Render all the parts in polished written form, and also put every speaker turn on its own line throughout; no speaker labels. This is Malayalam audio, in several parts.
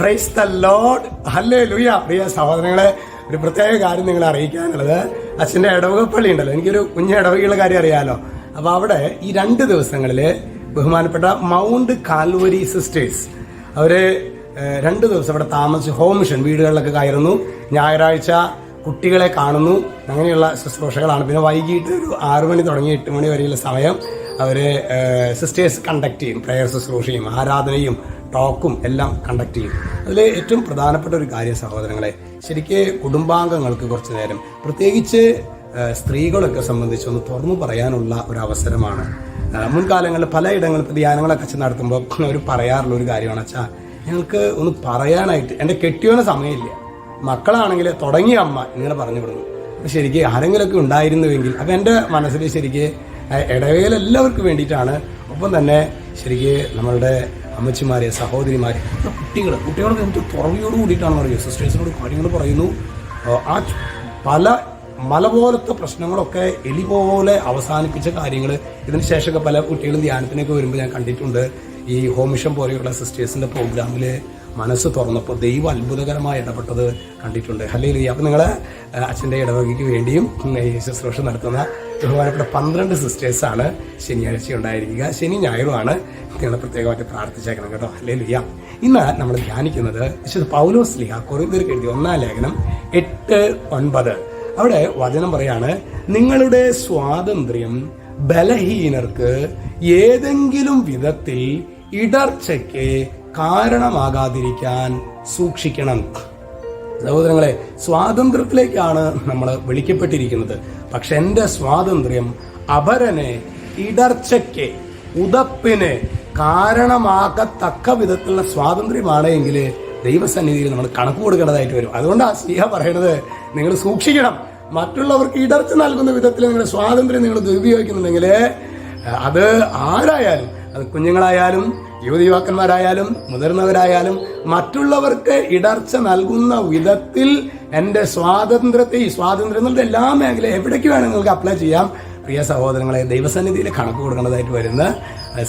Praise the Lord. ഹല്ലേലൂയ. പ്രിയ സഹോദരങ്ങളെ, ഒരു പ്രത്യേക കാര്യം നിങ്ങളെ അറിയിക്കാനുള്ളത്, അച്ഛൻ്റെ ഇടവകപ്പള്ളി ഉണ്ടല്ലോ, എനിക്കൊരു കുഞ്ഞ ഇടവകയുള്ള കാര്യം അറിയാലോ. അപ്പോൾ അവിടെ ഈ 2 ദിവസങ്ങളിൽ ബഹുമാനപ്പെട്ട മൗണ്ട് കാൽവരി സിസ്റ്റേഴ്സ് അവര് 2 ദിവസം ഇവിടെ താമസിച്ച് ഹോം മിഷൻ വീടുകളിലൊക്കെ കയറുന്നു. ഞായറാഴ്ച കുട്ടികളെ കാണുന്നു. അങ്ങനെയുള്ള ശുശ്രൂഷകളാണ്. പിന്നെ വൈകിട്ട് ഒരു 6 മണി തുടങ്ങി 8 മണി വരെയുള്ള സമയം അവര് സിസ്റ്റേഴ്സ് കണ്ടക്ട് ചെയ്യും. പ്രയർ ശുശ്രൂഷയും ആരാധനയും ടോക്കും എല്ലാം കണ്ടക്ട് ചെയ്യും. അതിൽ ഏറ്റവും പ്രധാനപ്പെട്ട ഒരു കാര്യം സഹോദരങ്ങളെ, ശരിക്ക് കുടുംബാംഗങ്ങൾക്ക് കുറച്ചു നേരം, പ്രത്യേകിച്ച് സ്ത്രീകളൊക്കെ സംബന്ധിച്ചൊന്ന് തുറന്നു പറയാനുള്ള ഒരു അവസരമാണ്. മുൻകാലങ്ങളിൽ പലയിടങ്ങളിൽ ധ്യാനങ്ങളൊക്കെ അച്ഛൻ നടത്തുമ്പോൾ അവർ പറയാറുള്ള ഒരു കാര്യമാണ്, അച്ഛാ ഞങ്ങൾക്ക് ഒന്ന് പറയാനായിട്ട് എൻ്റെ കെട്ടിയോന് സമയമില്ല, മക്കളാണെങ്കിൽ തുടങ്ങിയ അമ്മ ഇങ്ങനെ പറഞ്ഞു വിടുന്നു. അപ്പം ശരിക്ക് ആരെങ്കിലുമൊക്കെ ഉണ്ടായിരുന്നുവെങ്കിൽ, അപ്പം എൻ്റെ മനസ്സിൽ ശരിക്ക് ഇടവേല എല്ലാവർക്കും വേണ്ടിയിട്ടാണ്. ഒപ്പം തന്നെ ശരിക്ക് നമ്മളുടെ അമ്മച്ചിമാരെ, സഹോദരിമാരെ, കുട്ടികളൊക്കെ നമുക്ക് തുറവിയോട് കൂടിയിട്ടാണ് പറയുക. സിസ്റ്റേഴ്സിനോട് കാര്യങ്ങൾ പറയുന്നു. ആ പല മല പോലത്തെ പ്രശ്നങ്ങളൊക്കെ എലി പോലെ അവസാനിപ്പിച്ച കാര്യങ്ങൾ ഇതിന് ശേഷമൊക്കെ പല കുട്ടികളും ധ്യാനത്തിനൊക്കെ വരുമ്പോൾ ഞാൻ കണ്ടിട്ടുണ്ട്. ഈ ഹോം മിഷൻ പോലെയുള്ള സിസ്റ്റേഴ്സിന്റെ പ്രോഗ്രാമിൽ മനസ്സ് തുറന്നപ്പോൾ ദൈവം അത്ഭുതകരമായി ഇടപെട്ടത് കണ്ടിട്ടുണ്ട്. ഹല്ലേലൂയ. അപ്പം നിങ്ങൾ അച്ഛൻ്റെ ഇടവകയ്ക്ക് വേണ്ടിയും ഈ ശുശ്രൂഷ നടത്തുന്ന ബഹുമാനപ്പെട്ട 12 സിസ്റ്റേഴ്സാണ് ശനിയാഴ്ച ഉണ്ടായിരിക്കുക. ശനി ഞായറുമാണ്. നിങ്ങൾ പ്രത്യേകമായിട്ട് പ്രാർത്ഥിച്ചേക്കണം കേട്ടോ. ഹല്ലേലൂയ. ഇന്ന് നമ്മൾ ധ്യാനിക്കുന്നത് വിശുദ്ധ പൗലോസ് ശ്ലീഹ കൊരിന്ത്യർക്ക് എഴുതിയ 1-ാം ലേഖനം 8-9. അവിടെ വചനം പറയാണ്, നിങ്ങളുടെ സ്വാതന്ത്ര്യം ബലഹീനർക്ക് ഏതെങ്കിലും വിധത്തിൽ ഇടർച്ചയ്ക്ക് കാരണമാകാതിരിക്കാൻ സൂക്ഷിക്കണം. സഹോദരങ്ങളെ, സ്വാതന്ത്ര്യത്തിലേക്കാണ് നമ്മൾ വിളിക്കപ്പെട്ടിരിക്കുന്നത്. പക്ഷെ എൻ്റെ സ്വാതന്ത്ര്യം അപരനെ ഇടർച്ചയ്ക്ക്, ഉതപ്പിന് കാരണമാകത്തക്ക വിധത്തിലുള്ള സ്വാതന്ത്ര്യമാണ് എങ്കിൽ ദൈവസന്നിധിയിൽ നമ്മൾ കണക്ക് കൊടുക്കേണ്ടതായിട്ട് വരും. അതുകൊണ്ടാണ് ശ്ലീഹ പറയണത്, നിങ്ങൾ സൂക്ഷിക്കണം. മറ്റുള്ളവർക്ക് ഇടർച്ച നൽകുന്ന വിധത്തിൽ നിങ്ങളുടെ സ്വാതന്ത്ര്യം നിങ്ങൾ ദുരുപയോഗിക്കുന്നുണ്ടെങ്കിൽ അത് ആരായാലും, അത് കുഞ്ഞുങ്ങളായാലും യുവതിയുവാക്കന്മാരായാലും മുതിർന്നവരായാലും, മറ്റുള്ളവർക്ക് ഇടർച്ച നൽകുന്ന വിധത്തിൽ എൻ്റെ സ്വാതന്ത്ര്യത്തെ, ഈ സ്വാതന്ത്ര്യം എന്നുള്ള എല്ലാ മേഖലയും എവിടേക്ക് വേണം നിങ്ങൾക്ക് അപ്ലൈ ചെയ്യാം. പ്രിയ സഹോദരങ്ങളെ, ദൈവസന്നിധിയിൽ കണക്ക് കൊടുക്കേണ്ടതായിട്ട് വരുന്ന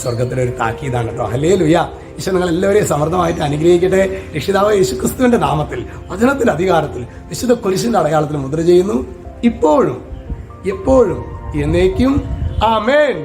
സ്വർഗത്തിലെ ഒരു താക്കീതാണ് കേട്ടോ. ഹല്ലേലൂയ. ഈശോ നിങ്ങൾ എല്ലാവരെയും സമൃദ്ധമായിട്ട് അനുഗ്രഹിക്കട്ടെ. രക്ഷിതാവ് യേശുക്രിസ്തുവിന്റെ നാമത്തിൽ, വചനത്തിന്റെ അധികാരത്തിൽ, വിശുദ്ധ കുരിശിന്റെ അടയാളത്തിൽ മുദ്ര ചെയ്യുന്നു, ഇപ്പോഴും എപ്പോഴും എന്നേക്കും. ആമേൻ.